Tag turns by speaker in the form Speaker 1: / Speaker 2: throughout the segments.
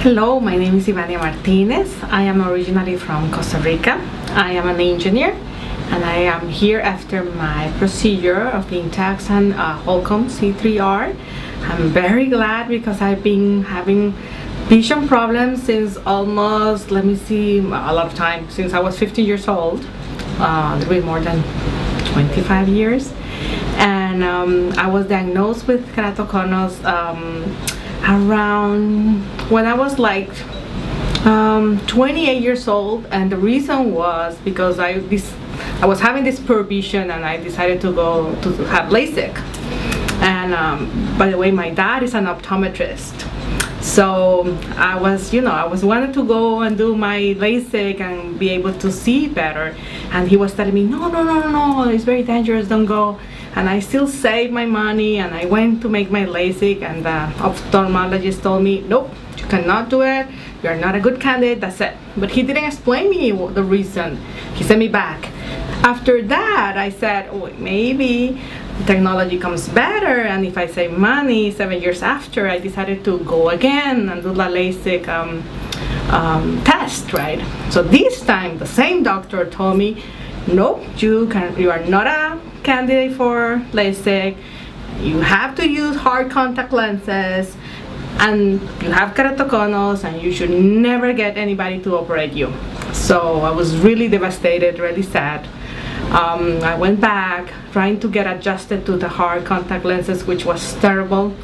Speaker 1: Hello, my name is Ivannia Martinez. I am originally from Costa Rica. I am an engineer and I am here after my procedure of the Intaxan Holcomb C3R. I'm very glad because I've been having vision problems since almost, a lot of time, since I was 15 years old, a little bit more than 25 years. And I was diagnosed with Keratoconus around when I was like 28 years old, and the reason was because I was having this poor vision and I decided to go to have LASIK. And by the way, my dad is an optometrist, so I was wanted to go and do my LASIK and be able to see better, and he was telling me no, it's very dangerous, don't go. And I still saved my money and I went to make my LASIK, and the ophthalmologist told me, nope, you cannot do it, you're not a good candidate, that's it. But he didn't explain me the reason. He sent me back. After that, I said, oh, maybe technology comes better, and if I save money, 7 years after, I decided to go again and do the LASIK test, right? So this time, the same doctor told me, nope, you are not a candidate for LASIK. You have to use hard contact lenses, and you have keratoconus, and you should never get anybody to operate you. So I was really devastated, really sad. I went back trying to get adjusted to the hard contact lenses, which was terrible.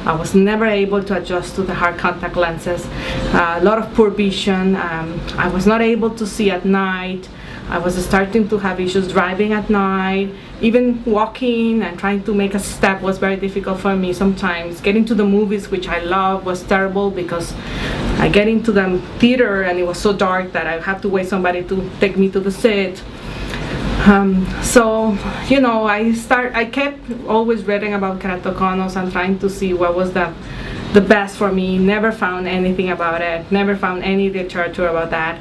Speaker 1: I was never able to adjust to the hard contact lenses. A lot of poor vision. I was not able to see at night. I was starting to have issues driving at night. Even walking and trying to make a step was very difficult for me sometimes. Getting to the movies, which I love, was terrible because I get into the theater and it was so dark that I have to wait somebody to take me to the seat. So, you know, I kept always reading about keratoconus and trying to see what was the best for me. Never found anything about it. Never found any literature about that.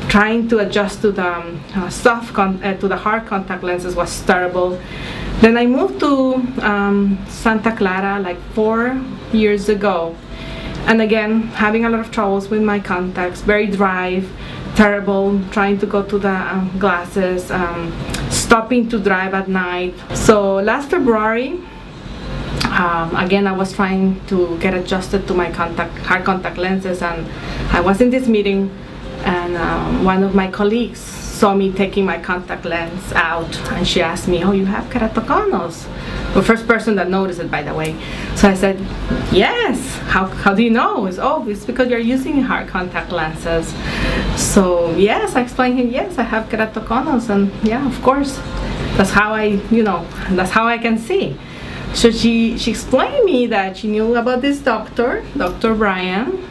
Speaker 1: Trying to adjust to the to the hard contact lenses was terrible. Then I moved to Santa Clara like 4 years ago, and again having a lot of troubles with my contacts, very dry, terrible, trying to go to the glasses, stopping to drive at night. So last February, again I was trying to get adjusted to my hard contact lenses, and I was in this meeting, and one of my colleagues saw me taking my contact lens out, and she asked me, oh, you have keratoconus? The first person that noticed it, by the way. So I said, yes. How do you know? It's because you're using hard contact lenses. So yes, I explained him, yes, I have keratoconus, and yeah, of course, that's how I can see. So she explained me that she knew about this doctor, Dr. Brian,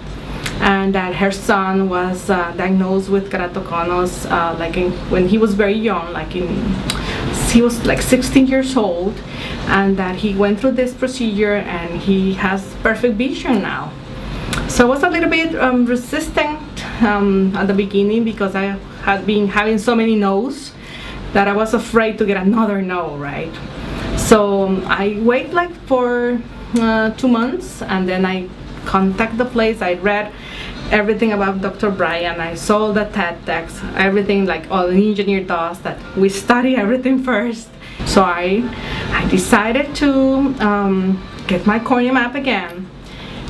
Speaker 1: and that her son was diagnosed with keratoconus when he was very young, he was like 16 years old, and that he went through this procedure and he has perfect vision now. So I was a little bit resistant at the beginning because I had been having so many no's that I was afraid to get another no, right? So I wait like for 2 months, and then I contact the place. I read everything about Dr. Brian. I saw the TED Talks, everything like all an engineer does, that we study everything first. So I decided to get my cornea map again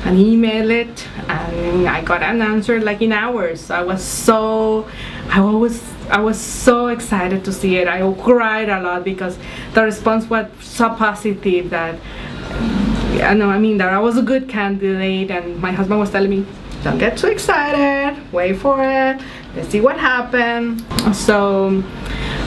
Speaker 1: and email it, and I got an answer like in hours. I was so excited to see it. I cried a lot because the response was so positive that that I was a good candidate, and my husband was telling me, don't get too excited, wait for it, let's see what happened. So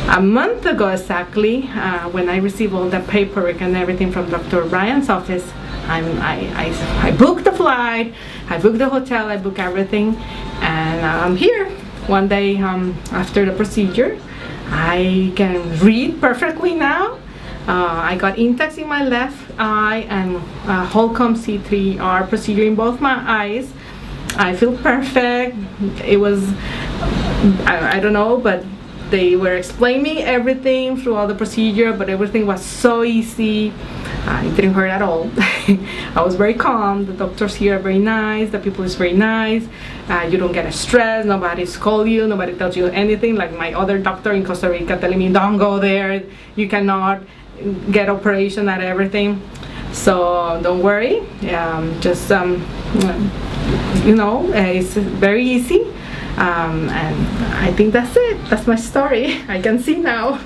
Speaker 1: a month ago exactly, when I received all the paperwork and everything from Dr. Brian's office, I booked the flight, I booked the hotel, I booked everything, and I'm here. One day after the procedure, I can read perfectly now. I got Intax in my left eye and Holcomb C3R procedure in both my eyes. I feel perfect. It was, I don't know, but They were explaining everything throughout the procedure, but everything was so easy. It didn't hurt at all. I was very calm. The doctors here are very nice. The people is very nice. You don't get stressed. Nobody scold you. Nobody tells you anything. Like my other doctor in Costa Rica telling me, don't go there. You cannot get operation at everything. So don't worry. Just it's very easy. And I think that's it. That's my story. I can see now.